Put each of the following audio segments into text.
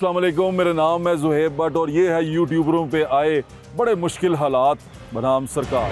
अस्सलाम वालेकुम, मेरा नाम है ज़ुहैब भट्ट और ये है यूट्यूबरों पे आए बड़े मुश्किल हालात बनाम सरकार।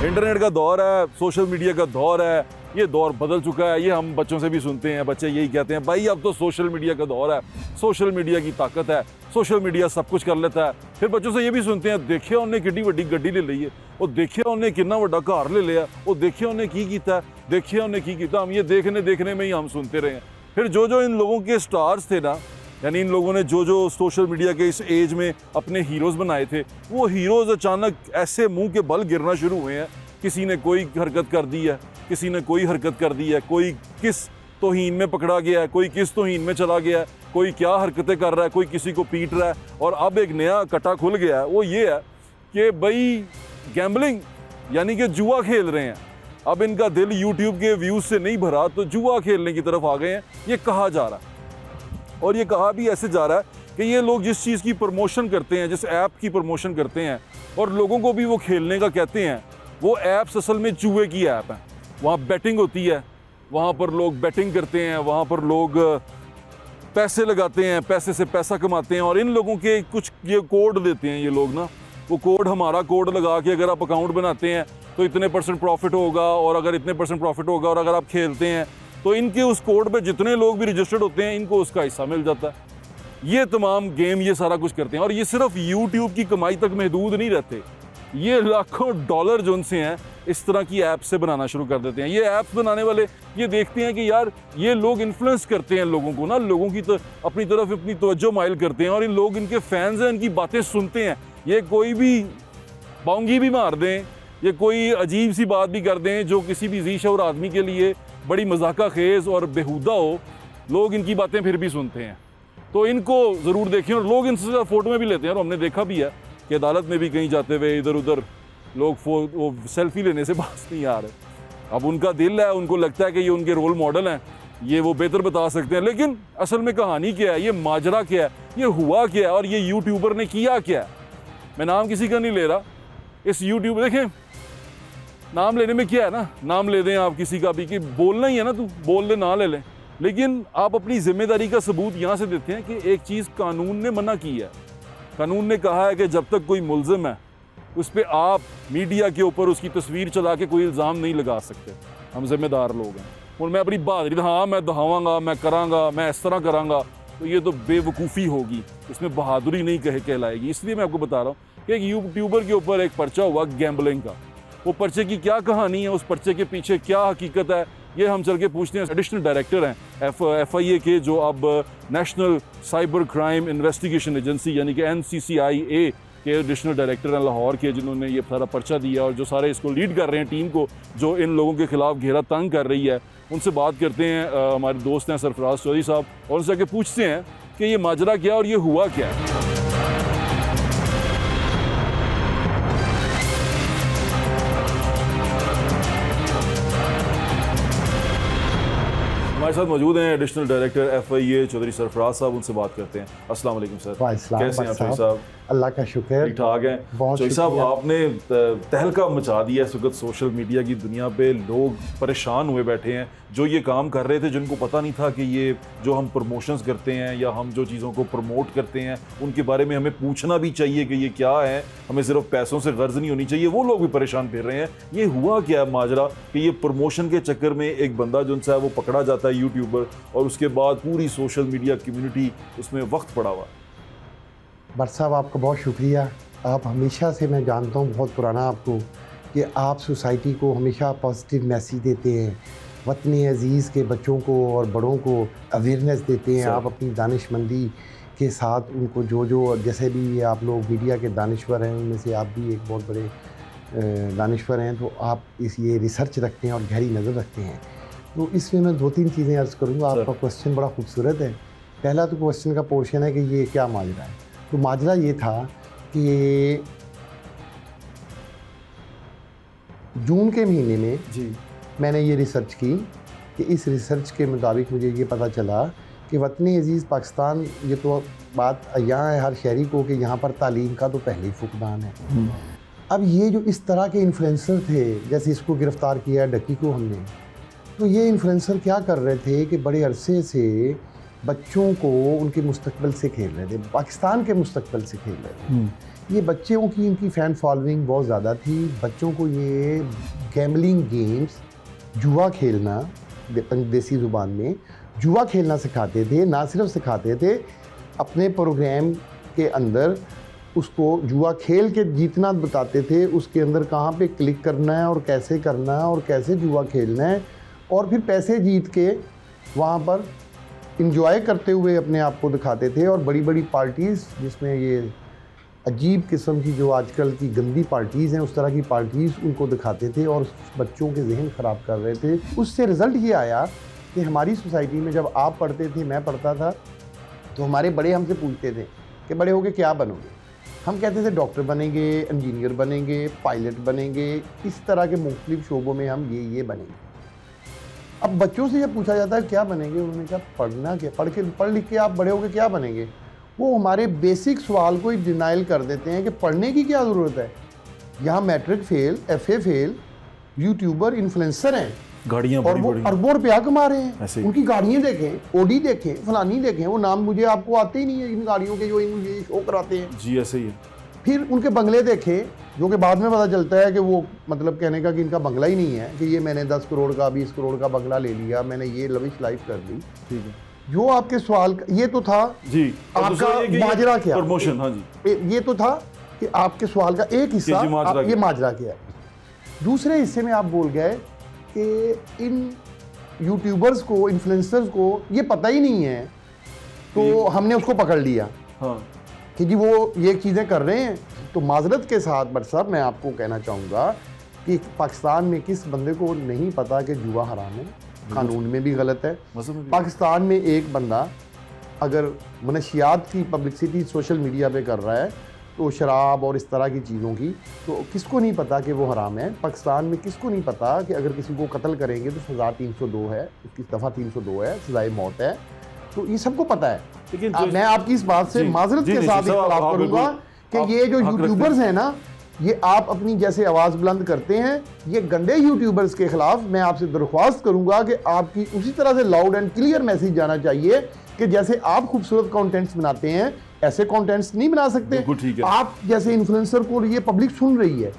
इंटरनेट का दौर है, सोशल मीडिया का दौर है, ये दौर बदल चुका है। ये हम बच्चों से भी सुनते हैं, बच्चे यही कहते हैं भाई अब तो सोशल मीडिया का दौर है, सोशल मीडिया की ताकत है, सोशल मीडिया सब कुछ कर लेता है। फिर बच्चों से ये भी सुनते हैं देखिए उन्हें कितनी वड्डी गड्डी ले ली है, और देखिए उन्हें कितना वड्डा घर ले लिया, और देखिए उन्हें की कीता, देखिए उन्हें की कीता। हम ये देखने में ही हम सुनते रहे हैं। फिर जो इन लोगों के स्टार्स थे ना, यानी इन लोगों ने जो सोशल मीडिया के इस एज में अपने हीरोज़ बनाए थे, वो हीरोज़ अचानक ऐसे मुंह के बल गिरना शुरू हुए हैं। किसी ने कोई हरकत कर दी है, किसी ने कोई हरकत कर दी है, कोई किस तौहीन में पकड़ा गया है, कोई किस तौहीन में चला गया है, कोई क्या हरकतें कर रहा है, कोई किसी को पीट रहा है। और अब एक नया कटा खुल गया है, वो ये है कि भाई गैम्बलिंग यानी कि जुआ खेल रहे हैं। अब इनका दिल यूट्यूब के व्यूज़ से नहीं भरा तो जुआ खेलने की तरफ आ गए हैं, ये कहा जा रहा है। और ये कहा भी ऐसे जा रहा है कि ये लोग जिस चीज़ की प्रमोशन करते हैं, जिस ऐप की प्रमोशन करते हैं और लोगों को भी वो खेलने का कहते हैं, वो ऐप्स असल में जुए की ऐप हैं। वहाँ बैटिंग होती है, वहाँ पर लोग बैटिंग करते हैं, वहाँ पर लोग पैसे लगाते हैं, पैसे से पैसा कमाते हैं। और इन लोगों के कुछ ये कोड देते हैं ये लोग ना, वो कोड हमारा कोड लगा के अगर आप अकाउंट बनाते हैं तो इतने % प्रॉफिट होगा, और अगर इतने % प्रॉफिट होगा, और अगर आप खेलते हैं तो इनके उस कोड पे जितने लोग भी रजिस्टर्ड होते हैं इनको उसका हिस्सा मिल जाता है। ये तमाम गेम ये सारा कुछ करते हैं। और ये सिर्फ यूट्यूब की कमाई तक महदूद नहीं रहते, ये लाखों डॉलर जो उनसे हैं इस तरह की ऐप से बनाना शुरू कर देते हैं। ये ऐप्स बनाने वाले ये देखते हैं कि यार ये लोग इन्फ्लुएंस करते हैं लोगों को ना, लोगों की तो अपनी तरफ अपनी तवज्जो माइल करते हैं, और इन लोग इनके फैंस हैं, इनकी बातें सुनते हैं। ये कोई भी बाउंगी भी मार दें, ये कोई अजीब सी बात भी कर दें जो किसी भी ज़ी शऊर आदमी के लिए बड़ी मजाका खेज़ और बेहुदा हो, लोग इनकी बातें फिर भी सुनते हैं। तो इनको ज़रूर देखें, और लोग इनसे फ़ोटो में भी लेते हैं। और हमने देखा भी है कि अदालत में भी कहीं जाते हुए इधर उधर लोग वो सेल्फी लेने से बात नहीं आ रहे। अब उनका दिल है, उनको लगता है कि ये उनके रोल मॉडल हैं, ये वो बेहतर बता सकते हैं। लेकिन असल में कहानी क्या है, ये माजरा क्या है, ये हुआ क्या है, और ये यूट्यूबर ने किया क्या है। मैं नाम किसी का नहीं ले रहा। इस यूट्यूब देखें, नाम लेने में क्या है ना, नाम ले दें आप किसी का भी, कि बोलना ही है ना, तू बोल ले ना ले लें, लेकिन आप अपनी जिम्मेदारी का सबूत यहाँ से देते हैं कि एक चीज़ कानून ने मना की है। कानून ने कहा है कि जब तक कोई मुल्ज़िम है उस पर आप मीडिया के ऊपर उसकी तस्वीर चला के कोई इल्ज़ाम नहीं लगा सकते। हम जिम्मेदार लोग हैं, और मैं अपनी बहादुरी हाँ मैं दहावांगा, मैं करांगा, मैं इस तरह करांगा, तो ये तो बेवकूफ़ी होगी, इसमें बहादुरी नहीं कहलाएगी। इसलिए मैं आपको बता रहा हूँ कि एक यूट्यूबर के ऊपर एक पर्चा हुआ गैम्बलिंग का। वो पर्चे की क्या कहानी है, उस पर्चे के पीछे क्या हकीकत है, ये हम चल के पूछते हैं। एडिशनल डायरेक्टर हैं FIA के, जो अब national cyber crime investigation agency यानी कि NCCIA के एडिशनल डायरेक्टर हैं लाहौर के, जिन्होंने ये सारा पर्चा दिया और जो सारे इसको लीड कर रहे हैं टीम को, जो इन लोगों के खिलाफ घेरा तंग कर रही है। उनसे बात करते हैं, हमारे दोस्त हैं सरफराज चौधरी साहब, और उनसे आके पूछते हैं कि ये माजरा क्या और ये हुआ क्या है। हमारे साथ मौजूद हैं additional director FIA Chaudhry Sarfaraz साहब, उनसे बात करते हैं। अस्सलाम वालेकुम सर, कैसे हैं चौधरी साहब? अल्लाह का शुक्र, ठीक ठाक हैं। चौधरी साहब, आपने तहलका मचा दिया इस वक्त सोशल मीडिया की दुनिया पे। लोग परेशान हुए बैठे हैं जो ये काम कर रहे थे, जिनको पता नहीं था कि ये जो हम प्रमोशंस करते हैं या हम जो चीज़ों को प्रमोट करते हैं उनके बारे में हमें पूछना भी चाहिए कि ये क्या है, हमें सिर्फ पैसों से गर्ज नहीं होनी चाहिए। वो लोग भी परेशान फिर रहे हैं। ये हुआ क्या माजरा कि ये प्रमोशन के चक्कर में एक बंदा जो है वो पकड़ा जाता है यूट्यूबर, और उसके बाद पूरी सोशल मीडिया कम्युनिटी उसमें वक्त पड़ा हुआ। भट्ट साहब आपका बहुत शुक्रिया। आप हमेशा से, मैं जानता हूँ बहुत पुराना आपको, कि आप सोसाइटी को हमेशा पॉजिटिव मैसेज देते हैं, वतनी अजीज़ के बच्चों को और बड़ों को अवेयरनेस देते हैं। आप अपनी दानिशमंदी के साथ उनको जो जैसे भी आप लोग मीडिया के दानिश्वर हैं, उनमें से आप भी एक बहुत बड़े दानिश्वर हैं, तो आप ये रिसर्च रखते हैं और गहरी नज़र रखते हैं। तो इसमें मैं 2-3 चीज़ें अर्ज़ करूँगा। आपका क्वेश्चन बड़ा खूबसूरत है। पहला तो क्वेश्चन का पोर्शन है कि ये क्या माजरा है। तो माजरा ये था कि जून के महीने में जी मैंने ये रिसर्च की, कि इस रिसर्च के मुताबिक मुझे ये पता चला कि वतन अज़ीज़ पाकिस्तान, ये तो बात यहाँ है हर शहरी को कि यहाँ पर तालीम का तो पहले ही फुकदान है। अब ये जो इस तरह के इन्फ्लुएंसर थे, जैसे इसको गिरफ़्तार किया डक्की को हमने, तो ये इन्फ्लुएंसर क्या कर रहे थे कि बड़े अरसे से बच्चों को उनके मुस्तकबिल से खेल रहे थे, पाकिस्तान के मुस्तकबिल से खेल रहे थे। ये बच्चों की इनकी फ़ैन फॉलोइंग बहुत ज़्यादा थी। बच्चों को ये गैम्बलिंग गेम्स, जुआ खेलना, देसी ज़ुबान में जुआ खेलना सिखाते थे। ना सिर्फ सिखाते थे, अपने प्रोग्राम के अंदर उसको जुआ खेल के जीतना बताते थे, उसके अंदर कहाँ पे क्लिक करना है और कैसे करना है और कैसे जुआ खेलना है, और फिर पैसे जीत के वहाँ पर इंजॉय करते हुए अपने आप को दिखाते थे। और बड़ी बड़ी पार्टीज़, जिसमें ये अजीब किस्म की जो आजकल की गंदी पार्टीज़ हैं, उस तरह की पार्टीज़ उनको दिखाते थे और बच्चों के जहन ख़राब कर रहे थे। उससे रिज़ल्ट ये आया कि हमारी सोसाइटी में जब आप पढ़ते थे, मैं पढ़ता था, तो हमारे बड़े हमसे पूछते थे कि बड़े होके क्या बनोगे। हम कहते थे डॉक्टर बनेंगे, इंजीनियर बनेंगे, पायलट बनेंगे, इस तरह के मुख्तलिफ शोबों में हम ये बनेंगे। अब बच्चों से जब पूछा जाता है क्या बनेंगे, उन्होंने कहा पढ़ना क्या, पढ़ लिख के आप बड़े होके क्या बनेंगे। वो हमारे बेसिक सवाल को ही डिनाइल कर देते हैं कि पढ़ने की क्या ज़रूरत है। यहाँ matric fail, FA fail YouTuber influencer हैं, गाड़ियाँ और वो अरबों रुपया कमा रहे हैं। उनकी गाड़ियाँ देखें, ओडी देखें, फलानी देखें, वो नाम मुझे आपको आते ही नहीं है इन गाड़ियों के जो ये शो कराते हैं। जी ऐसे ही है। फिर उनके बंगले देखें, जो कि बाद में पता चलता है कि वो मतलब कहने का कि इनका बंगला ही नहीं है, कि ये मैंने 10 करोड़ का 20 करोड़ का बंगला ले लिया, मैंने ये लविश लाइफ कर ली। ठीक है, जो आपके सवाल ये तो था जी, आपका माजरा क्या, प्रमोशन। हाँ जी, ये तो था कि आपके सवाल का एक हिस्सा ये माजरा क्या। दूसरे हिस्से में आप बोल गए कि इन यूट्यूबर्स को, इन्फ्लुएंसर्स को ये पता ही नहीं है, तो हमने उसको पकड़ लिया। हाँ, कि जी वो ये चीज़ें कर रहे हैं। तो माजरत के साथ बट साहब मैं आपको कहना चाहूँगा कि पाकिस्तान में किस बंदे को नहीं पता कि जुआ हराम है, कानून में भी गलत है। पाकिस्तान में एक बंदा अगर मनशियात की पब्लिसिटी सोशल मीडिया पे कर रहा है, तो शराब और इस तरह की चीज़ों की, तो किसको नहीं पता कि वो हराम है। पाकिस्तान में किसको नहीं पता कि अगर किसी को कत्ल करेंगे तो सज़ा 302 है, उसकी दफ़ा 302 है, सज़ाए मौत है। तो ये सबको पता है। लेकिन मैं आपकी इस बात से माजरत के साथ इख्तिलाफ करूँगा कि ये जो यूट्यूबर्स हैं ना, ये आप अपनी जैसे आवाज़ बुलंद करते हैं, ये गंदे यूट्यूबर्स के ख़िलाफ़ मैं आपसे दरख्वास्त करूँगा कि आपकी उसी तरह से लाउड एंड क्लियर मैसेज जाना चाहिए कि जैसे आप खूबसूरत कंटेंट्स बनाते हैं, ऐसे कंटेंट्स नहीं बना सकते। आप जैसे इन्फ्लुएंसर को ये पब्लिक सुन रही है,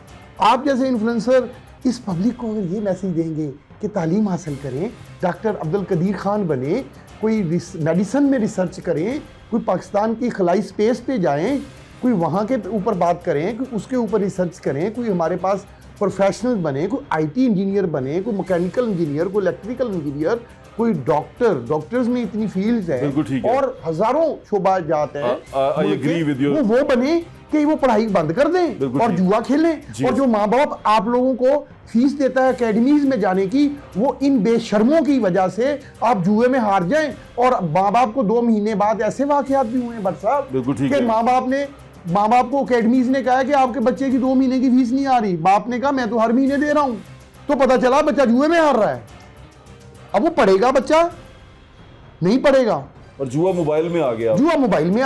आप जैसे इन्फ्लुएंसर इस पब्लिक को अगर ये मैसेज देंगे कि तालीम हासिल करें, डॉक्टर अब्दुल कदीर खान बने, कोई मेडिसिन में रिसर्च करें, कोई पाकिस्तान की खलाई स्पेस पे जाएं, कोई वहाँ के ऊपर बात करें, कोई उसके ऊपर रिसर्च करें, कोई हमारे पास प्रोफेशनल बने, कोई IT इंजीनियर बने, कोई मैकेनिकल इंजीनियर, कोई इलेक्ट्रिकल इंजीनियर, कोई डॉक्टर्स में इतनी फील्ड्स है और हज़ारों शोबा जाते हैं, वो बने कि वो पढ़ाई बंद कर दें और जुआ खेलें। और जो माँ बाप आप लोगों को फीस देता है एकेडमीज में जाने की, वो इन बेशर्मों की वजह से आप जुए में हार जाएं। और माँ बाप को 2 महीने बाद ऐसे वाकयात भी हुए हैं बट साहब कि माँ बाप को एकेडमीज ने कहा कि आपके बच्चे की 2 महीने की फीस नहीं आ रही। बाप ने कहा मैं तो हर महीने दे रहा हूँ, तो पता चला बच्चा जुए में हार रहा है। अब वो पढ़ेगा बच्चा? नहीं पढ़ेगा। और जुआ मोबाइल में आ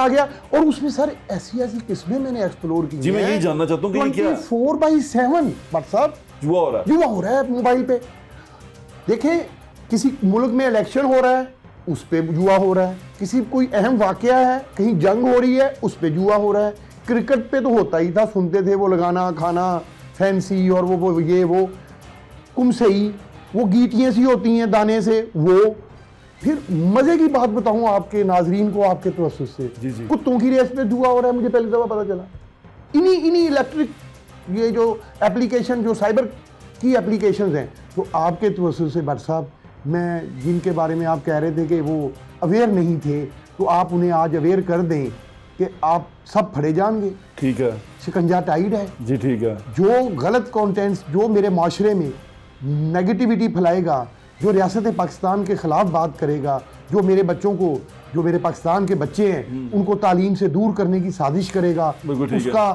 गया, और उसमें सर ऐसी किस्में मैंने एक्सप्लोर की। जी मैं यही जानना चाहता हूँ कि क्या 24/7 बट साहब जुआ हो रहा है मोबाइल पे। देखें, किसी मुल्क में इलेक्शन हो रहा है, उस पे जुआ हो रहा है। किसी कोई अहम वाकया है, कहीं जंग हो रही है, उस पे जुआ हो रहा है। क्रिकेट पे तो होता ही था, सुनते थे वो लगाना खाना फैंसी और वो कुमसई, वो गीटियाँ सी होती हैं दाने से। वो फिर मजे की बात बताऊं आपके नाजरीन को, आपके तवस्सुस से, कुत्तों की रेस पे जुआ हो रहा है, मुझे पहली दफा पता चला। इन्हीं इलेक्ट्रिक ये जो एप्लीकेशन, जो साइबर की एप्लीकेशंस हैं, तो आपके तवस्सुस से बट साहब, मैं जिनके बारे में आप कह रहे थे कि वो अवेयर नहीं थे, तो आप उन्हें आज अवेयर कर दें कि आप सब फड़े जाएंगे। ठीक है, शिकंजा टाइट है जी। ठीक है, जो गलत कंटेंट्स, जो मेरे माशरे में नेगेटिविटी फैलाएगा, जो रियासत पाकिस्तान के ख़िलाफ़ बात करेगा, जो मेरे बच्चों को, जो मेरे पाकिस्तान के बच्चे हैं उनको तालीम से दूर करने की साजिश करेगा, उसका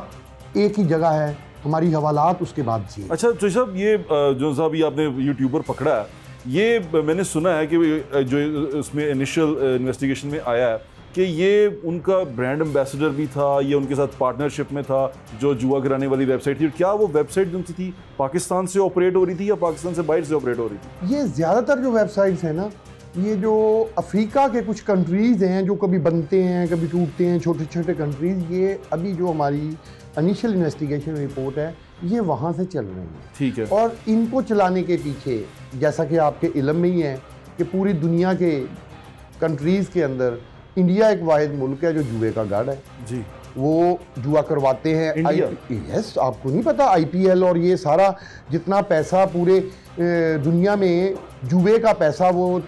एक ही जगह है, हमारी हवालात, उसके बाद जी। अच्छा तो साहब, ये जो साहब ये आपने यूट्यूबर पकड़ा है, ये मैंने सुना है कि जो उसमें इनिशियल इन्वेस्टिगेशन में आया है कि ये उनका ब्रांड एम्बेसडर भी था, ये उनके साथ पार्टनरशिप में था जो जुआ कराने वाली वेबसाइट थी? क्या वो वेबसाइट जो थी पाकिस्तान से ऑपरेट हो रही थी या पाकिस्तान से बाहर से ऑपरेट हो रही थी? ये ज़्यादातर जो वेबसाइट्स हैं ना, ये जो अफ्रीका के कुछ कंट्रीज़ हैं जो कभी बनते हैं कभी टूटते हैं, छोटे छोटे कंट्रीज़, ये अभी जो हमारी इनिशियल इन्वेस्टिगेशन रिपोर्ट है ये वहाँ से चल रही है। ठीक है। और इनको चलाने के पीछे, जैसा कि आपके इल्म में ही है कि पूरी दुनिया के कंट्रीज़ के अंदर इंडिया एक वाहिद मुल्क है जो जुए का गढ़ है जी। वो जुआ करवाते हैं। इंडिया? यस, आपको नहीं पता? आईपीएल और ये सारा जितना पैसा पूरे दुनिया में जुए का पैसा वो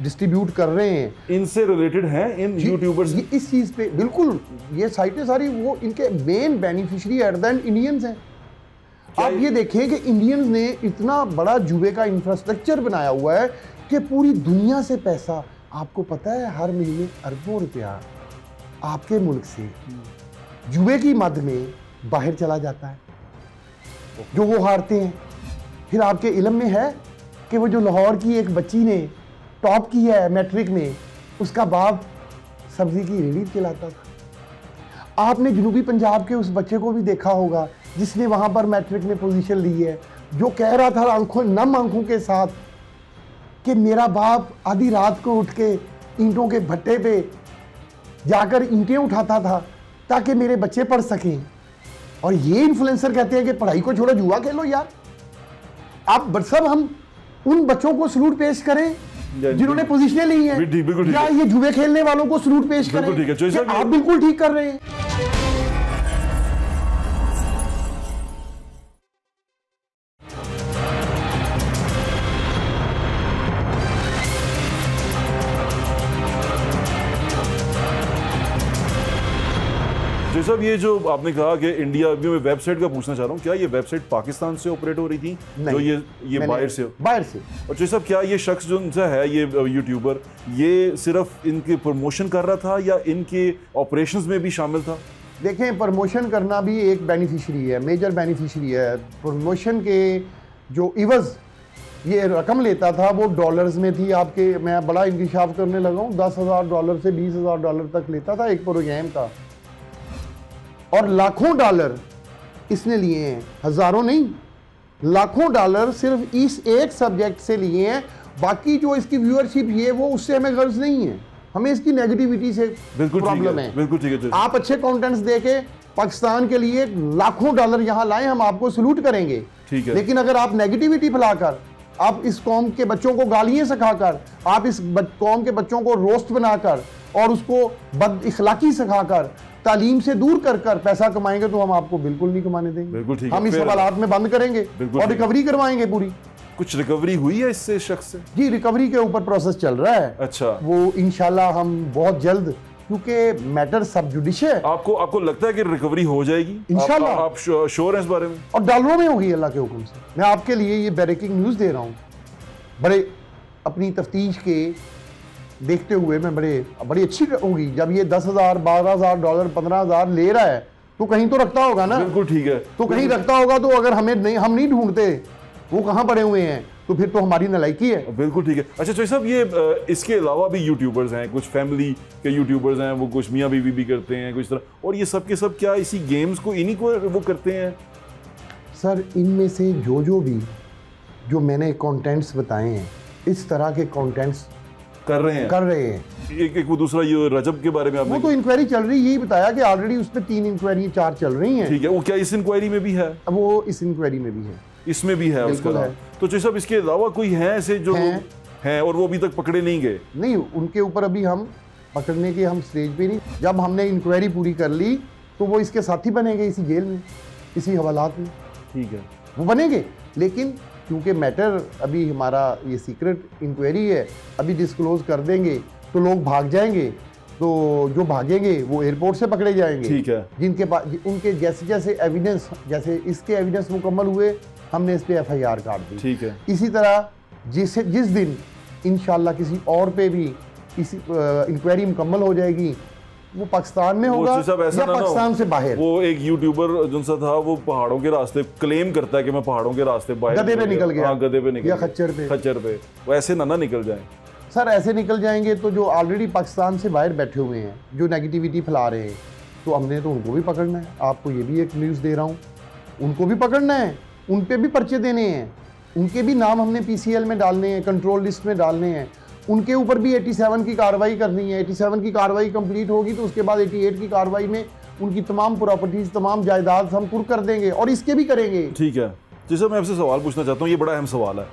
डिस्ट्रीब्यूट कर रहे हैं। इनसे रिलेटेड हैं इन यूट्यूबर्स? ये इस चीज़ पे बिल्कुल, ये साइटें सारी वो इनके main beneficiary at the end Indians हैं। आप ये देखें कि इंडियंस ने इतना बड़ा जुए का इंफ्रास्ट्रक्चर बनाया हुआ है कि पूरी दुनिया से पैसा, आपको पता है हर महीने अरबों रुपया आपके मुल्क से जुए की मद में बाहर चला जाता है जो वो हारते हैं। फिर आपके इल्म में है कि वो जो लाहौर की एक बच्ची ने टॉप की है मैट्रिक में, उसका बाप सब्जी की रेहड़ी चलाता था। आपने जनूबी पंजाब के उस बच्चे को भी देखा होगा जिसने वहाँ पर मैट्रिक में पोजीशन ली है, जो कह रहा था नम आंखों के साथ कि मेरा बाप आधी रात को उठ के ईंटों के भट्टे पे जाकर ईंटें उठाता था ताकि मेरे बच्चे पढ़ सकें। और ये इन्फ्लुएंसर कहते हैं कि पढ़ाई को छोड़ो जुआ खेलो। यार आप सब हम उन बच्चों को सलूट पेश करें जिन्होंने पोजीशनें ली हैं, या ये जुए खेलने वालों को सलूट पेश करें कि आप बिल्कुल ठीक कर रहे हैं। जी साहब, ये जो आपने कहा कि इंडिया, मैं वेबसाइट का पूछना चाह रहा हूँ, क्या ये वेबसाइट पाकिस्तान से ऑपरेट हो रही थी? जो ये बाहर से? बाहर से। और जी साहब, क्या ये शख्स जो उनसे है, ये यूट्यूबर, ये सिर्फ इनके प्रमोशन कर रहा था या इनके ऑपरेशंस में भी शामिल था? देखें, प्रमोशन करना भी एक बेनिफिशियरी है, मेजर बेनिफिशियरी है। प्रमोशन के जो इवज़ ये रकम लेता था वो डॉलर्स में थी। आपके, मैं बड़ा इंकशाफ करने लगा हूँ, $10,000 से $20,000 तक लेता था एक प्रोग्राम का, और लाखों डॉलर इसने लिए हैं, हज़ारों नहीं, लाखों डॉलर सिर्फ इस एक सब्जेक्ट से लिए हैं। बाकी जो इसकी व्यूअरशिप ये वो, उससे हमें गर्ज नहीं है, हमें इसकी नेगेटिविटी से प्रॉब्लम है। बिल्कुल ठीक है। आप अच्छे कंटेंट्स देके पाकिस्तान के लिए लाखों डॉलर यहाँ लाएं, हम आपको सलूट करेंगे। ठीक है। लेकिन अगर आप नेगेटिविटी फैलाकर, आप इस कौम के बच्चों को गालियां सिखाकर, आप इस कौम के बच्चों को रोस्ट बनाकर और उसको बद इखलाकी सिखाकर तालीम से दूर कर कर पैसा कमाएंगे तो हम आपको बिल्कुल नहीं कमाने देंगे। बिल्कुल ठीक है। हम इस हवालात में बंद करेंगे और रिकवरी करवाएंगे पूरी। कुछ रिकवरी हुई है इससे शख्स से? जी, रिकवरी के ऊपर प्रोसेस चल रहा है। अच्छा। वो इंशाल्लाह हम बहुत जल्द, क्योंकि मैटर सब जुडिशियल है। आपको लगता है कि रिकवरी हो जाएगी इंशाल्लाह? आप श्योर हैं इस बारे में? और डॉलरों में होगी अल्लाह के हुक्म से। मैं आपके लिए ये ब्रेकिंग न्यूज़ दे रहा हूँ। बड़े अपनी तफ्तीश के देखते हुए मैं बड़ी अच्छी होगी। जब ये $10,000, $12,000, $15,000 ले रहा है तो कहीं तो रखता होगा ना। बिल्कुल ठीक है। तो कहीं रखता होगा, तो अगर हम नहीं ढूंढते वो कहाँ पड़े हुए हैं, तो फिर तो हमारी नालायकी है। बिल्कुल ठीक है। अच्छा चौधरी साहब, ये इसके अलावा भी यूट्यूबर्स हैं, कुछ फैमिली के यूट्यूबर्स हैं, वो कुछ मियाँ बीवी भी करते हैं कुछ तरह, और ये सब के सब क्या इसी गेम्स को, इन्हीं को वो करते हैं? सर, इनमें से जो मैंने कंटेंट्स बताए हैं, इस तरह के कंटेंट्स कर रहे हैं। एक वो दूसरा ये रजब के बारे में आपने, वो तो इंक्वायरी चल रही, यही बताया कि ऑलरेडी उस पर 3 इंक्वायरी 4 चल रही हैं। ठीक है। वो क्या इस इंक्वायरी में भी है? वो इस इंक्वायरी में भी है, इसमें भी है, उसका है। तो चौधरी साहब, इसके अलावा कोई है ऐसे जो हैं और वो अभी तक पकड़े नहीं गए? नहीं, उनके ऊपर अभी हम पकड़ने के हम स्टेज पे नहीं। जब हमने इंक्वायरी पूरी कर ली तो वो इसके साथी बनेंगे इसी जेल में, इसी हवालात में। ठीक है, वो बनेंगे। लेकिन क्योंकि मैटर अभी हमारा ये सीक्रेट इंक्वायरी है, अभी डिस्क्लोज कर देंगे तो लोग भाग जाएंगे, तो जो भागेंगे वो एयरपोर्ट से पकड़े जाएंगे। ठीक है। जिनके पास उनके जैसे एविडेंस, जैसे इसके एविडेंस मुकम्मल हुए, हमने इस पे FIR काट दी। ठीक है। इसी तरह जिस दिन इंशाल्लाह किसी और पे भी इसी इंक्वायरी मुकम्मल हो जाएगी, वो पाकिस्तान में होगा या पाकिस्तान से बाहर। वो एक यूट्यूबर जो सा था, वो पहाड़ों के रास्ते क्लेम करता है कि मैं पहाड़ों के रास्ते बाहर गधे पे निकल गया, गधे पे निकल या खच्चर पे, वो ऐसे ना निकल जाए। सर ऐसे निकल जाएंगे तो जो ऑलरेडी पाकिस्तान से बाहर बैठे हुए हैं, जो नेगेटिविटी फैला रहे हैं, तो हमने तो उनको भी पकड़ना है। आपको ये भी एक न्यूज़ दे रहा हूँ, उनको भी पकड़ना है, उन पे भी पर्चे देने हैं, उनके भी नाम हमने PCL में डालने हैं, कंट्रोल लिस्ट में डालने हैं, उनके ऊपर भी 87 की कार्रवाई करनी है। 87 की कार्रवाई कंप्लीट होगी तो उसके बाद 88 की कार्रवाई में उनकी तमाम प्रॉपर्टीज़, तमाम जायदाद हम कुर्क कर देंगे और इसके भी करेंगे। ठीक है। जैसे मैं आपसे सवाल पूछना चाहता हूँ, ये बड़ा अहम सवाल है।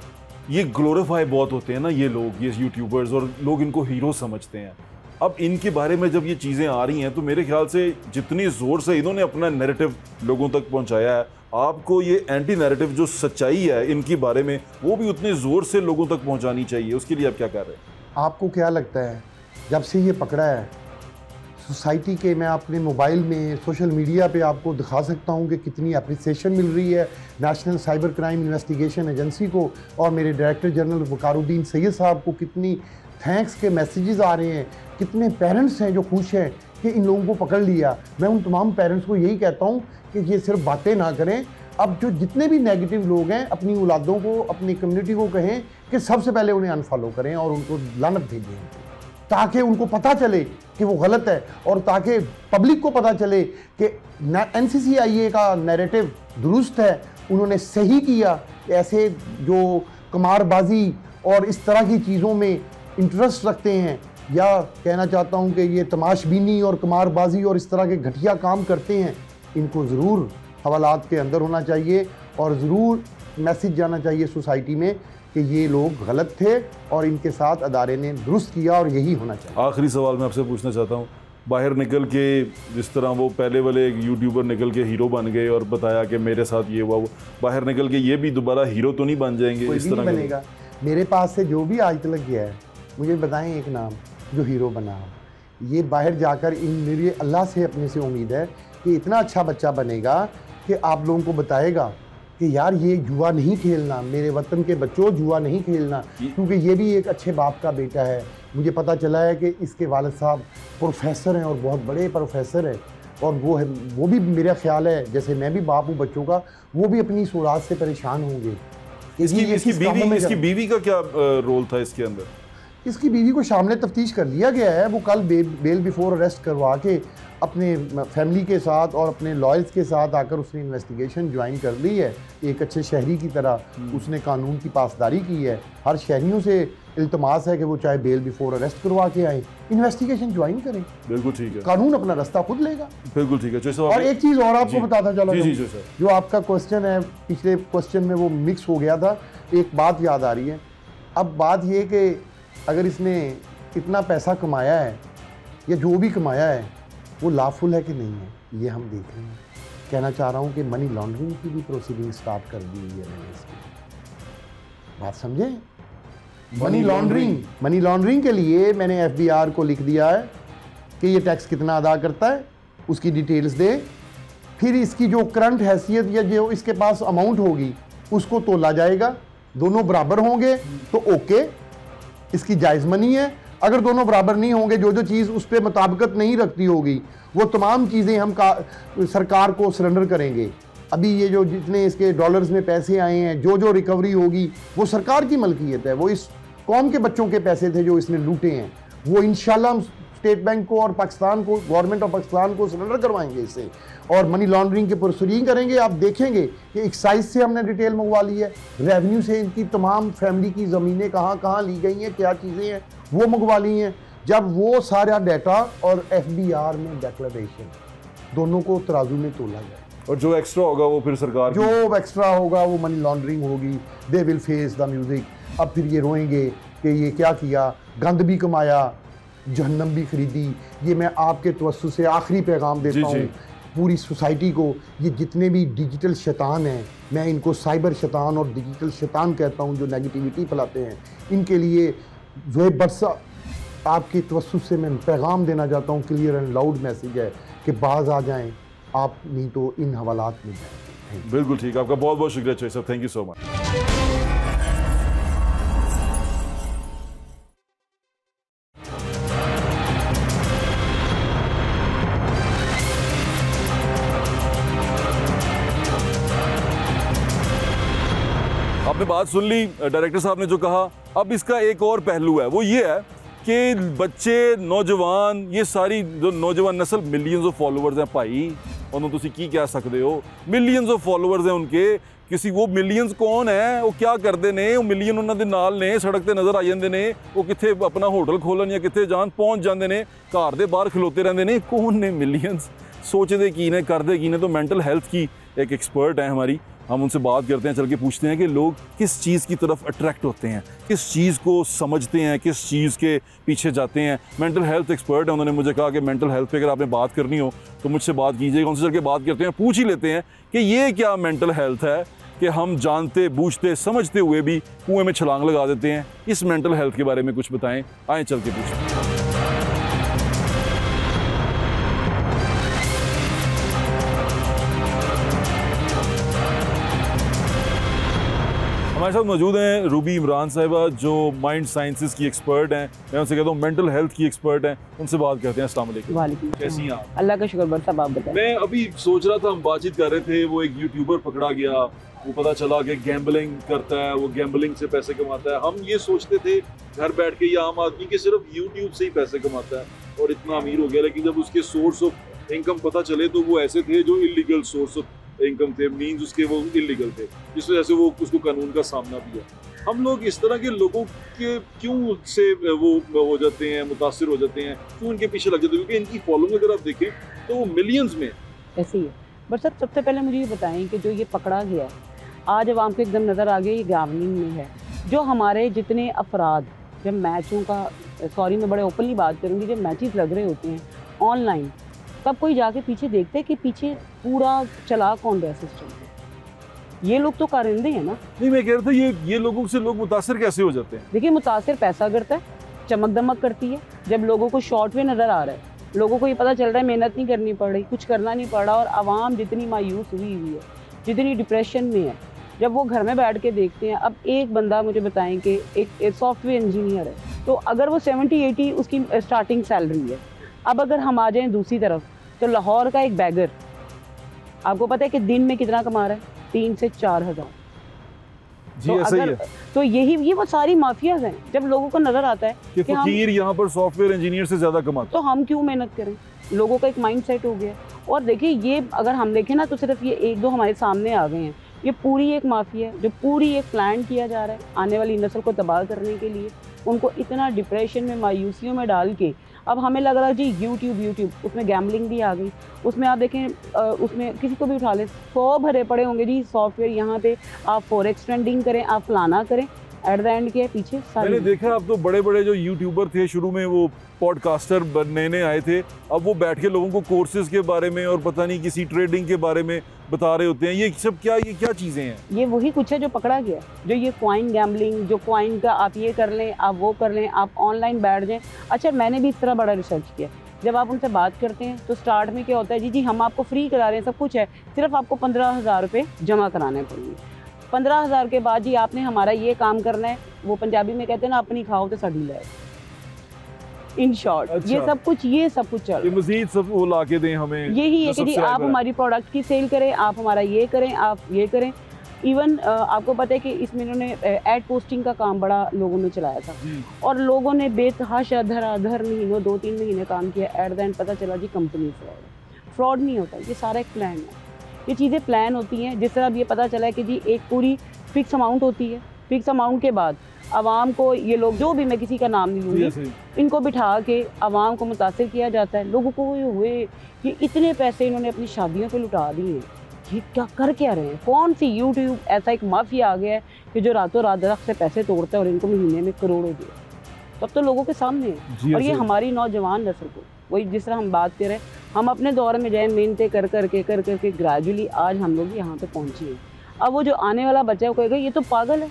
ये ग्लोरीफाई बहुत होते हैं ना ये लोग, ये यूट्यूबर्स, और लोग इनको हीरो समझते हैं। अब इनके बारे में जब ये चीज़ें आ रही हैं तो मेरे ख्याल से जितनी ज़ोर से इन्होंने अपना नैरेटिव लोगों तक पहुंचाया है, आपको ये एंटी नैरेटिव जो सच्चाई है इनके बारे में, वो भी उतने ज़ोर से लोगों तक पहुंचानी चाहिए। उसके लिए आप क्या कर रहे हैं? आपको क्या लगता है, जब से ये पकड़ा है सोसाइटी के, मैं अपने मोबाइल में सोशल मीडिया पे आपको दिखा सकता हूँ कि कितनी अप्रिसिएशन मिल रही है national cyber crime investigation agency को और मेरे डायरेक्टर जनरल वकारुद्दीन सैयद साहब को कितनी थैंक्स के मैसेजेस आ रहे हैं, कितने पेरेंट्स हैं जो खुश हैं कि इन लोगों को पकड़ लिया। मैं उन तमाम पेरेंट्स को यही कहता हूँ कि ये सिर्फ बातें ना करें, अब जो जितने भी नेगेटिव लोग हैं अपनी औलादों को, अपनी कम्युनिटी को कहें कि सबसे पहले उन्हें अनफॉलो करें और उनको लानत भेजें, ताकि उनको पता चले कि वो गलत है और ताकि पब्लिक को पता चले कि NCCIA का नैरेटिव दुरुस्त है, उन्होंने सही किया। ऐसे जो कमारबाजी और इस तरह की चीज़ों में इंटरेस्ट रखते हैं, या कहना चाहता हूँ कि ये तमाशबीनी और कमारबाजी और इस तरह के घटिया काम करते हैं, इनको ज़रूर हवालात के अंदर होना चाहिए और ज़रूर मैसेज जाना चाहिए सोसाइटी में कि ये लोग गलत थे और इनके साथ अदारे ने दुरुस्त किया और यही होना चाहिए। आखिरी सवाल मैं आपसे पूछना चाहता हूँ, बाहर निकल के जिस तरह वो पहले वाले एक यूट्यूबर निकल के हीरो बन गए और बताया कि मेरे साथ ये हुआ, वो बाहर निकल के ये भी दोबारा हीरो तो नहीं बन जाएंगे? कोई इस भी तरह नहीं बनेगा। मेरे पास से जो भी आज तक गया है, मुझे बताएं एक नाम जो हीरो बना हो। ये बाहर जाकर इन मेरी अल्लाह से अपने से उम्मीद है कि इतना अच्छा बच्चा बनेगा कि आप लोगों को बताएगा कि यार ये जुआ नहीं खेलना, मेरे वतन के बच्चों जुआ नहीं खेलना, क्योंकि ये भी एक अच्छे बाप का बेटा है। मुझे पता चला है कि इसके वालिद साहब प्रोफेसर हैं और बहुत बड़े प्रोफेसर हैं, और वो भी मेरा ख्याल है जैसे मैं भी बाप हूँ बच्चों का, वो भी अपनी सूरात से परेशान होंगे। इसकी बीवी का क्या रोल था इसके अंदर? इसकी बीवी को शामिल तफ्तीश कर लिया गया है। वो कल बेल बिफोर अरेस्ट करवा के अपने फैमिली के साथ और अपने लॉयर्स के साथ आकर उसने इन्वेस्टिगेशन ज्वाइन कर ली है। एक अच्छे शहरी की तरह उसने कानून की पासदारी की है। हर शहरियों से इल्तमास है कि वो चाहे बेल बिफोर अरेस्ट करवा के आए, इन्वेस्टिगेशन ज्वाइन करें। बिल्कुल ठीक है, कानून अपना रास्ता खुद लेगा। बिल्कुल ठीक है। और एक चीज़ और आपको बताता चला, जो आपका क्वेश्चन है, पिछले क्वेश्चन में वो मिक्स हो गया था, एक बात याद आ रही है। अब बात ये कि अगर इसने इतना पैसा कमाया है या जो भी कमाया है वो लॉफुल है कि नहीं है, ये हम देख रहे हैं। कहना चाह रहा हूँ कि मनी लॉन्ड्रिंग की भी प्रोसीडिंग स्टार्ट कर दी हुई है मैंने इसकी। बात समझे? मनी लॉन्ड्रिंग के लिए मैंने FBR को लिख दिया है कि ये टैक्स कितना अदा करता है, उसकी डिटेल्स दे, फिर इसकी जो करंट हैसियत या जो इसके पास अमाउंट होगी उसको तोला जाएगा, दोनों बराबर होंगे तो ओके, इसकी जायज़ मनी है। अगर दोनों बराबर नहीं होंगे, जो चीज़ उस पर मुताबिकत नहीं रखती होगी, वो तमाम चीज़ें हम सरकार को सरेंडर करेंगे। अभी ये जो जितने इसके डॉलर्स में पैसे आए हैं, जो रिकवरी होगी वो सरकार की मलकियत है। वो इस कौम के बच्चों के पैसे थे जो इसने लूटे हैं, वो इंशाल्लाह हम स्टेट बैंक को और पाकिस्तान को, गवर्नमेंट ऑफ पाकिस्तान को सरेंडर करवाएंगे इससे, और मनी लॉन्ड्रिंग की प्रोसीडिंग करेंगे। आप देखेंगे कि एक्साइज से हमने डिटेल मंगवा ली है, रेवेन्यू से इनकी तमाम फैमिली की ज़मीनें कहाँ कहाँ ली गई हैं, क्या चीज़ें हैं, वो मंगवा ली हैं। जब वो सारा डाटा और FBR में डिक्लेरेशन दोनों को तराजू में तोला जाए, और जो एक्स्ट्रा होगा वो फिर सरकार, जो एक्स्ट्रा होगा वो मनी लॉन्ड्रिंग होगी। They will face the music. अब फिर ये रोएंगे कि ये क्या किया, गंद भी कमाया, जहन्नम भी खरीदी। ये मैं आपके तवस्सुस से आखिरी पैगाम देता हूँ पूरी सोसाइटी को। ये जितने भी डिजिटल शैतान हैं, मैं इनको साइबर शैतान और डिजिटल शैतान कहता हूँ, जो नेगेटिविटी फैलाते हैं, इनके लिए जो बरसा आपके तवस्सुस से मैं पैगाम देना चाहता हूँ, क्लियर एंड लाउड मैसेज है कि बाज आ जाएं आप, नहीं तो इन हवालात में जाएंगे। बिल्कुल ठीक है, आपका बहुत बहुत शुक्रिया चॉइस साहब, थैंक यू सो मच। आपने बात सुन ली डायरेक्टर साहब ने जो कहा। अब इसका एक और पहलू है, वो ये है कि बच्चे, नौजवान, ये सारी जो नौजवान नस्ल, मिलियंस ऑफ फॉलोअर्स हैं भाई, उन्होंने तुसी की कह सकते हो, मिलियंस ऑफ फॉलोअर्स हैं उनके। किसी वो मिलियंस कौन है, वो क्या करते ने, वो मिलियन उन्होंने नाल ने सड़क ते नज़र आ जाते ने, वो कितने अपना होटल खोलन या कितने जान पहुँच जाते ने, घर दे बाहर खलोते रहते ने। कौन ने मिलियंस, सोचते की ने, करते की ने। तो मेंटल हेल्थ की एक एक्सपर्ट है हमारी, हम उनसे बात करते हैं, चल के पूछते हैं कि लोग किस चीज़ की तरफ अट्रैक्ट होते हैं, किस चीज़ को समझते हैं, किस चीज़ के पीछे जाते हैं। मेंटल हेल्थ एक्सपर्ट है, उन्होंने मुझे कहा कि मेंटल हेल्थ पे अगर आपने बात करनी हो तो मुझसे बात कीजिएगा। उनसे चल के बात करते हैं, पूछ ही लेते हैं कि ये क्या मेंटल हेल्थ है कि हम जानते बूझते समझते हुए भी कुएं में छलांग लगा देते हैं। इस मेंटल हेल्थ के बारे में कुछ बताएं, आए चल के पूछते हैं। हमारे साथ मौजूद हैं रूबी इमरान साहिबा, जो माइंड साइंसेस की एक्सपर्ट हैं। मैं उनसे कहता हूँ मेंटल हेल्थ की एक्सपर्ट हैं। उनसे बात करते हैं। अस्सलाम वालेकुम। वालेकुम। कैसी हैं आप? अल्लाह का शुक्र बस, सब आप बताएं। मैं अभी सोच रहा था, हम बातचीत कर रहे थे, वो एक यूट्यूबर पकड़ा गया, वो पता चला कि गैम्बलिंग करता है, वो गैम्बलिंग से पैसे कमाता है। हम ये सोचते थे घर बैठ के, ये आम आदमी के सिर्फ यूट्यूब से ही पैसे कमाता है और इतना अमीर हो गया। लेकिन जब उसके सोर्स ऑफ इनकम पता चले तो वो ऐसे थे जो इलीगल सोर्स ऑफ इनकम थे, मीन्स उसके वो इलीगल थे, जिस वजह से वो उसको कानून का सामना भी है। हम लोग इस तरह के लोगों के क्यों से वो हो जाते हैं, मुतासिर हो जाते हैं, क्यों इनके पीछे लग जाते हैं? क्योंकि इनकी फॉलोइंग अगर आप देखें तो वो मिलियंस में ऐसे ही है। बट सर, सबसे पहले मुझे ये बताएं कि जो ये पकड़ा गया है, आज अब आपको एकदम नज़र आ गया ये गैम्बलिंग में है। जो हमारे जितने अफराद, जब मैचों का, सॉरी मैं बड़े ओपनली बात करूँगी, जब मैचेस लग रहे होते हैं ऑनलाइन, तब कोई जाके पीछे देखते हैं कि पीछे पूरा चला कौन रहा है सिस्टम। ये लोग तो कारिंदे हैं ना। नहीं, मैं कह रहा था ये लोगों से लोग मुतासिर कैसे हो जाते हैं? देखिए, मुतासिर पैसा करता है, चमक दमक करती है। जब लोगों को शॉर्ट वे नज़र आ रहा है, लोगों को ये पता चल रहा है मेहनत नहीं करनी पड़ रही, कुछ करना नहीं पड़ रहा, और आवाम जितनी मायूस हुई है, जितनी डिप्रेशन में है, जब वो घर में बैठ के देखते हैं। अब एक बंदा मुझे बताएं कि एक सॉफ्टवेयर इंजीनियर है, तो अगर वो 70-80 उसकी स्टार्टिंग सैलरी है। अब अगर हम आ जाएँ दूसरी तरफ, तो लाहौर का एक बैगर, आपको पता है कि दिन में कितना कमा रहा है? 3 से 4 हज़ार। जी, तो ऐसा ही अगर है तो ये वो सारी माफियाज हैं। जब लोगों को नजर आता है कि कि हम, फकीर यहाँ पर सॉफ्टवेयर इंजीनियर से ज्यादा कमाता तो हम क्यों मेहनत करें? लोगों का एक माइंड सेट हो गया। और देखिए, ये अगर हम देखें ना, तो सिर्फ ये 1-2 हमारे सामने आ गए हैं। ये पूरी एक माफिया है, जो पूरी एक प्लान किया जा रहा है आने वाली नस्ल को तबाह करने के लिए, उनको इतना डिप्रेशन में, मायूसियों में डाल के। अब हमें लग रहा है जी यूट्यूब उसमें गैम्बलिंग भी आ गई। उसमें आप देखें, उसमें किसी को भी उठा ले, 100 भरे पड़े होंगे जी सॉफ्टवेयर, यहाँ पे आप फॉरेक्स ट्रेडिंग करें, आप फलाना करें, एट द एंड के पीछे सारी। मैंने देखा अब तो बड़े बड़े जो यूट्यूबर थे, शुरू में वो पॉडकास्टर नए आए थे, अब वो बैठ के लोगों को कोर्सेज के बारे में और पता नहीं किसी ट्रेडिंग के बारे में बता रहे होते हैं। ये क्या चीज़ें हैं? ये वही कुछ है जो पकड़ा गया, जो ये कॉइन गैम्बलिंग, जो कॉइन का आप ये कर लें, आप वो कर लें, आप ऑनलाइन बैठ जाएं। अच्छा, मैंने भी इस तरह बड़ा रिसर्च किया। जब आप उनसे बात करते हैं तो स्टार्ट में क्या होता है, जी हम आपको फ्री करा रहे हैं, सब कुछ है, सिर्फ आपको 15,000 रुपये जमा कराने पड़ेंगे। 15,000 के बाद जी आपने हमारा ये काम करना है, वो पंजाबी में कहते हैं ना, अपनी खाओ तो सड़ी लाए। इन शॉर्ट, अच्छा। ये सब कुछ चल, मजीद सब वो ला के दें हमें। यही है कि जी आप हमारी प्रोडक्ट की सेल करें, आप हमारा ये करें, आप ये करें। इवन आपको पता है कि इसमें इन्होंने एड पोस्टिंग का काम बड़ा लोगों ने चलाया था, और लोगों ने बेतहाशा धराधर महीनों 2-3 महीने काम किया। एट द एंड पता चला जी कंपनी फ्रॉड नहीं होता, ये सारा एक प्लान है। ये चीज़ें प्लान होती हैं। जिस तरह अब ये पता चला है कि जी एक पूरी फिक्स अमाउंट होती है, फिक्स अमाउंट के बाद आवाम को, ये लोग जो भी, मैं किसी का नाम नहीं लूँगी, इनको बिठा के आवाम को मुतासिर किया जाता है। लोगों को ये हुए कि इतने पैसे इन्होंने अपनी शादियों पे लुटा दिए, ये क्या रहे हैं? कौन सी यूट्यूब ऐसा एक माफिया आ गया है कि जो रातों रात दरख्त से पैसे तोड़ता है और इनको महीने में करोड़ों दिए? तब तो लोगों के सामने है। और ये हमारी नौजवान नस्ल को, वही जिस तरह हम बात कर रहे हैं, हम अपने दौर में जाए मेहनतें कर करके ग्रेजुअली आज हम लोग यहाँ पे पहुँचे हैं। अब वो जो आने वाला बच्चा है वो कहेगा ये तो पागल है,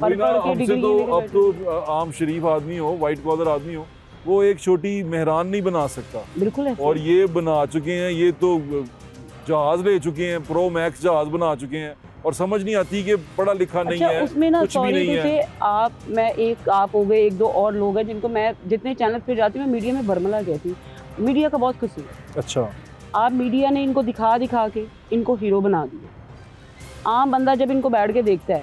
पढ़ के डिग्री तो अब तो आम शरीफ आदमी हो, वाइट कॉलर आदमी हो, वो एक छोटी मेहरान नहीं बना सकता। बिल्कुल है। और ये बना चुके हैं, ये तो जहाज ले चुके हैं, प्रो मैक्स जहाज बना चुके हैं, और समझ नहीं आती कि पढ़ा लिखा नहीं है, उसमें ना, कुछ भी नहीं है। आप हो गए, 1-2 और लोग हैं जिनको मैं जितने चैनल पे जाती हूँ, मैं मीडिया में बरमला कहती हूँ। मीडिया का बहुत कसूर है। अच्छा, आप मीडिया ने इनको दिखा के इनको हीरो बना दिया। आम बंदा जब इनको बैठ के देखता है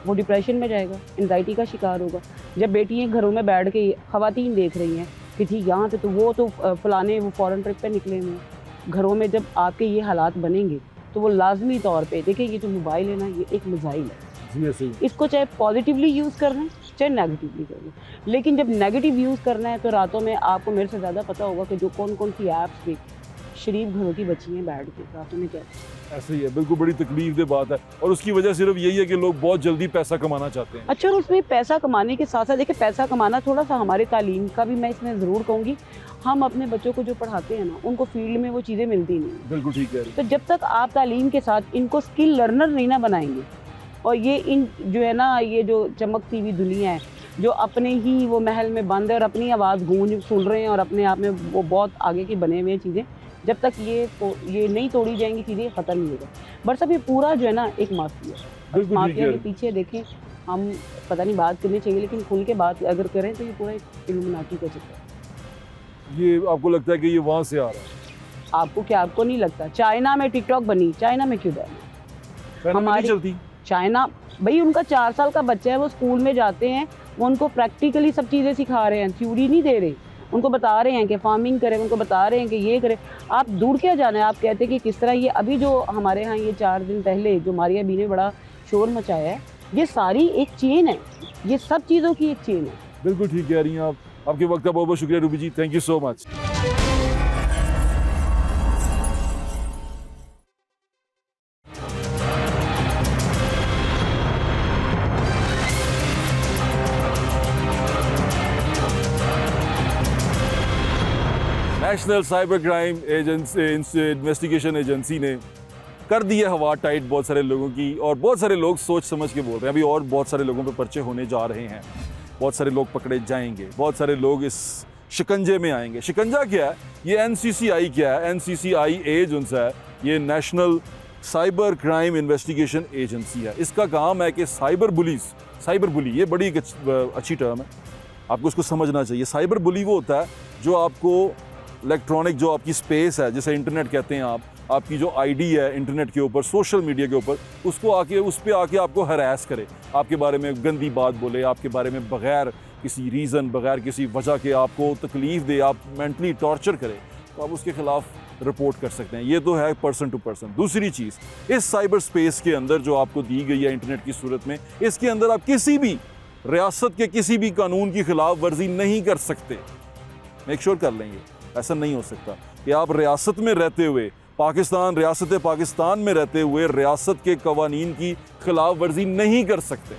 वो डिप्रेशन में जाएगा, एंजाइटी का शिकार होगा। जब बेटियाँ घरों में बैठ के ख़वातीन देख रही हैं कि ठीक यहाँ पे तो वो तो फलाने वो फॉरेन ट्रिप पे निकले हुए हैं, घरों में जब आपके ये हालात बनेंगे तो वो लाजमी तौर पे देखिए, ये जो मोबाइल है ना, ये एक मिसाइल है जी सही। इसको चाहे पॉजिटिवली यूज़ करना है चाहे नेगेटिवली करना है, लेकिन जब नेगेटिव यूज़ करना है तो रातों में आपको मेरे से ज़्यादा पता होगा कि जो कौन कौन सी ऐप्स पे शरीफ घरों की बच्चियाँ बैठ के रातों में क्या ऐसे ही है, बिल्कुल बड़ी तकलीफ दे बात है। और उसकी वजह सिर्फ यही है कि लोग बहुत जल्दी पैसा कमाना चाहते हैं। अच्छा, और उसमें पैसा कमाने के साथ साथ देखिए, पैसा कमाना थोड़ा सा हमारे तालीम का भी मैं इसमें ज़रूर कहूँगी, हम अपने बच्चों को जो पढ़ाते हैं ना, उनको फील्ड में वो चीज़ें मिलती नहीं। बिल्कुल ठीक है। तो जब तक आप तालीम के साथ इनको स्किल लर्नर नहीं ना बनाएंगे, और ये इन जो है ना, ये जो चमकती हुई दुनिया है जो अपने ही वो महल में बंद है और अपनी आवाज़ गूंज सुन रहे हैं और अपने आप में वो बहुत आगे की बने हुए चीज़ें, जब तक ये नहीं तोड़ी जाएंगी चीज़ें, ख़त्म नहीं होगा। बट सब ये पूरा जो है ना एक माफिया है। माफिया के पीछे देखें, हम पता नहीं बात करनी चाहिए, लेकिन खुल के बात अगर करें तो ये पूरा एक इल्यूमिनाटी का चक्कर है। ये आपको लगता है कि ये वहाँ से आ रहा है? आपको क्या, आपको नहीं लगता? चाइना में टिकटॉक बनी, चाइना में क्यों बनी? हमारी चलती चाइना भाई, उनका 4 साल का बच्चा है, वो स्कूल में जाते हैं, वो उनको प्रैक्टिकली सब चीज़ें सिखा रहे हैं, थ्योरी नहीं दे रहे, उनको बता रहे हैं कि फार्मिंग करें, उनको बता रहे हैं कि ये करें। आप दूर क्या जाना है, आप कहते हैं कि किस तरह ये अभी जो हमारे यहाँ ये 4 दिन पहले जो मारिया बी ने बड़ा शोर मचाया है, ये सारी एक चेन है, ये सब चीज़ों की एक चेन है। बिल्कुल ठीक कह रही हैं आप। आपके वक्त का बहुत बहुत शुक्रिया Ruby ji, thank you so much. National cyber crime investigation agency ने कर दी है हवा टाइट बहुत सारे लोगों की, और बहुत सारे लोग सोच समझ के बोल रहे हैं अभी, और बहुत सारे लोगों पे पर्चे होने जा रहे हैं, बहुत सारे लोग पकड़े जाएंगे, बहुत सारे लोग इस शिकंजे में आएंगे। शिकंजा क्या है? ये NCCI क्या है? NCCI जो है ये national cyber crime investigation agency है। इसका काम है कि साइबर बुली, ये बड़ी अच्छी टर्म है, आपको उसको समझना चाहिए। साइबर बुली वो होता है जो आपको इलेक्ट्रॉनिक, जो आपकी स्पेस है, जैसे इंटरनेट कहते हैं आपकी जो आईडी है इंटरनेट के ऊपर, सोशल मीडिया के ऊपर, उस पर आके आपको हरास करे, आपके बारे में गंदी बात बोले, आपके बारे में बगैर किसी रीज़न, बगैर किसी वजह के आपको तकलीफ़ दे, आप मेंटली टॉर्चर करे, तो आप उसके ख़िलाफ़ रिपोर्ट कर सकते हैं। ये तो है पर्सन टू पर्सन। दूसरी चीज़, इस साइबर स्पेस के अंदर जो आपको दी गई है इंटरनेट की सूरत में, इसके अंदर आप किसी भी रियासत के किसी भी कानून की खिलाफ वर्जी नहीं कर सकते। मेक श्योर कर लेंगे, ऐसा नहीं हो सकता कि आप रियासत में रहते हुए रियासत पाकिस्तान में रहते हुए रियासत के कवानीन की खिलाफ वर्जी नहीं कर सकते।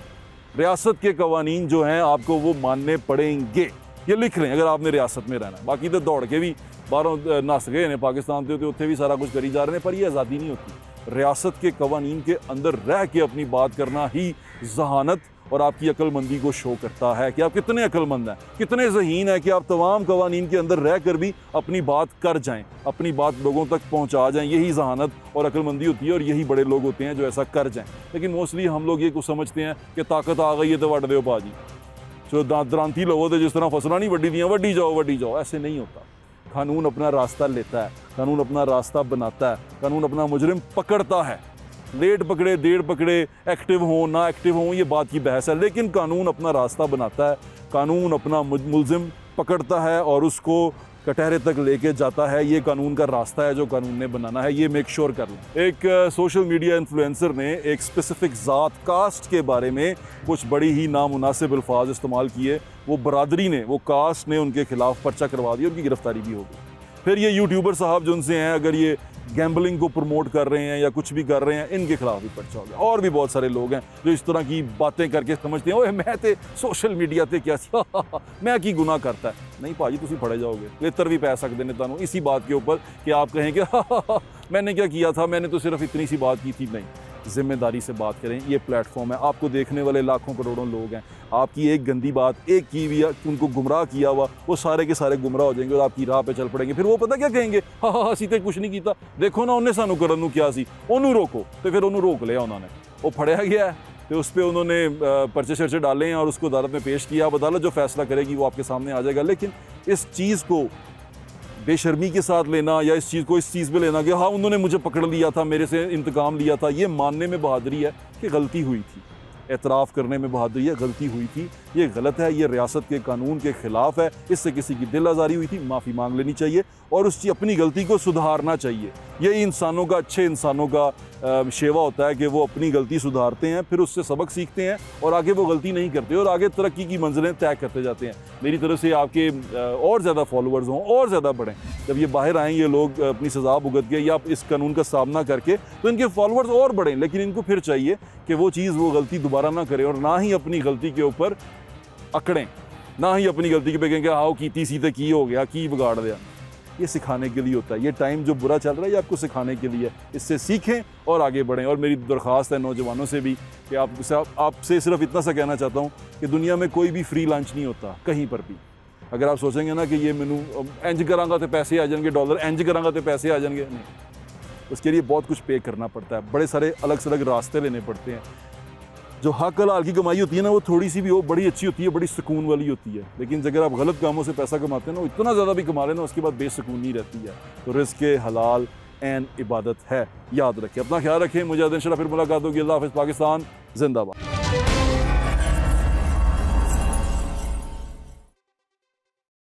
रियासत के कवानीन जो हैं आपको वो मानने पड़ेंगे, ये लिख लें अगर आपने रियासत में रहना है। बाकी तो दौड़ के भी बाहरों नस गए ने पाकिस्तान के उत्थे भी सारा कुछ करी जा रहे हैं, पर ये आज़ादी नहीं होती। रियासत के कवानीन के अंदर रह के अपनी बात करना ही जहानत और आपकी अक्लमंदी को शो करता है कि आप कितने अक्लमंद हैं, कितने ज़हीन हैं कि आप तमाम कवानीन के अंदर रह कर भी अपनी बात कर जाएं, अपनी बात लोगों तक पहुंचा जाएं। यही जहानत और अक्लमंदी होती है, और यही बड़े लोग होते हैं जो ऐसा कर जाएं। लेकिन मोस्टली हम लोग ये कुछ समझते हैं कि ताकत आ गई है तो वट दो भाजी, जो दांती लोगों तो जिस तरह फसला नहीं वड्डी दियाँ, वड्डी जाओ, ऐसे नहीं होता। कानून अपना रास्ता लेता है, कानून अपना रास्ता बनाता है, कानून अपना मुजरिम पकड़ता है। लेट पकड़े देर पकड़े, एक्टिव हों ना एक्टिव हों, ये बात की बहस है, लेकिन कानून अपना रास्ता बनाता है, कानून अपना मुलजिम पकड़ता है और उसको कटहरे तक लेके जाता है। ये कानून का रास्ता है जो कानून ने बनाना है, ये मेक श्योर कर लें। एक सोशल मीडिया इन्फ्लुएंसर ने एक स्पेसिफिक ज़ात कास्ट के बारे में कुछ बड़ी ही नामुनासिब अल्फाज इस्तेमाल किए। वो बरादरी ने, वो कास्ट ने उनके खिलाफ पर्चा करवा दिया, उनकी गिरफ्तारी भी हो गई। फिर ये यूट्यूबर साहब जो उनसे हैं, अगर ये गैम्बलिंग को प्रमोट कर रहे हैं या कुछ भी कर रहे हैं, इनके खिलाफ भी पर्चा हो गया। और भी बहुत सारे लोग हैं जो इस तरह की बातें करके समझते हैं ओए मैं तो सोशल मीडिया ते क्या मैं की गुनाह करता है। नहीं भाजी, तुम फड़े जाओगे, लेतर भी पै सकते ने तुहानू इसी बात के ऊपर कि आप कहें कि मैंने क्या किया था, मैंने तो सिर्फ इतनी सी बात की थी। नहीं, जिम्मेदारी से बात करें। ये प्लेटफॉर्म है, आपको देखने वाले लाखों करोड़ों लोग हैं। आपकी एक गंदी बात, एक की हुई, उनको गुमराह किया हुआ, वो सारे के सारे गुमराह हो जाएंगे और आपकी राह पे चल पड़ेंगे। फिर वो पता क्या कहेंगे, हाँ असी तो कुछ नहीं किया, देखो ना उन्हें सानू करन नू क्या सी, ओनू रोको। तो फिर ओनू रोक लिया उन्होंने, वो फड़िया गया है, तो उस पर उन्होंने पर्चे शर्चे डाले हैं और उसको अदालत में पेश किया। अब अदालत जो फैसला करेगी वो आपके सामने आ जाएगा। लेकिन इस चीज़ को बेशर्मी के साथ लेना या इस चीज़ पे लेना कि हाँ उन्होंने मुझे पकड़ लिया था, मेरे से इंतकाम लिया था, ये मानने में बहादुरी है कि गलती हुई थी। एतराफ़ करने में बहादुरी है, गलती हुई थी, ये गलत है, ये रियासत के कानून के ख़िलाफ़ है, इससे किसी की दिल आज़ारी हुई थी, माफ़ी मांग लेनी चाहिए और उसकी अपनी गलती को सुधारना चाहिए। यही इंसानों का, अच्छे इंसानों का शेवा होता है कि वो अपनी गलती सुधारते हैं, फिर उससे सबक सीखते हैं और आगे वो गलती नहीं करते और आगे तरक्की की मंजिलें तय करते जाते हैं। मेरी तरफ से आपके और ज़्यादा फॉलोअर्स हों और ज़्यादा बढ़ें। जब ये बाहर आएँ ये लोग अपनी सज़ा भुगत के या इस कानून का सामना करके, तो इनके फॉलोअर्स और बढ़ें, लेकिन इनको फिर चाहिए कि वो चीज़, वो गलती दोबारा ना करें और ना ही अपनी गलती के ऊपर अकड़ें, ना ही अपनी गलती के पे कहेंगे आओ कीती सी तो की हो गया, की बिगाड़ दिया। ये सिखाने के लिए होता है। ये टाइम जो बुरा चल रहा है ये आपको सिखाने के लिए, इससे सीखें और आगे बढ़ें। और मेरी दरख्वास्त है नौजवानों से भी कि आपसे सिर्फ इतना सा कहना चाहता हूँ कि दुनिया में कोई भी फ्री लंच नहीं होता कहीं पर भी। अगर आप सोचेंगे ना कि ये मैनू इंज करांगा तो पैसे आ जाएंगे, डॉलर इंज करांगा तो पैसे आ जाएंगे, नहीं, उसके लिए बहुत कुछ पे करना पड़ता है, बड़े सारे अलग से अलग रास्ते लेने पड़ते हैं। जो हक हलाल की कमाई होती है ना, वो थोड़ी सी भी हो, बड़ी अच्छी होती है, बड़ी सुकून वाली होती है। लेकिन अगर आप गलत कामों से पैसा कमाते हैं ना, इतना ज़्यादा भी कमा लेना, उसके बाद बेसुकून नहीं रहती है। तो रिज़्क़ हलाल एन इबादत है, याद रखें। अपना ख्याल रखें। मुझे दिन फिर मुलाकात होगी। अल्लाह हाफ़िज़। पाकिस्तान जिंदाबाद।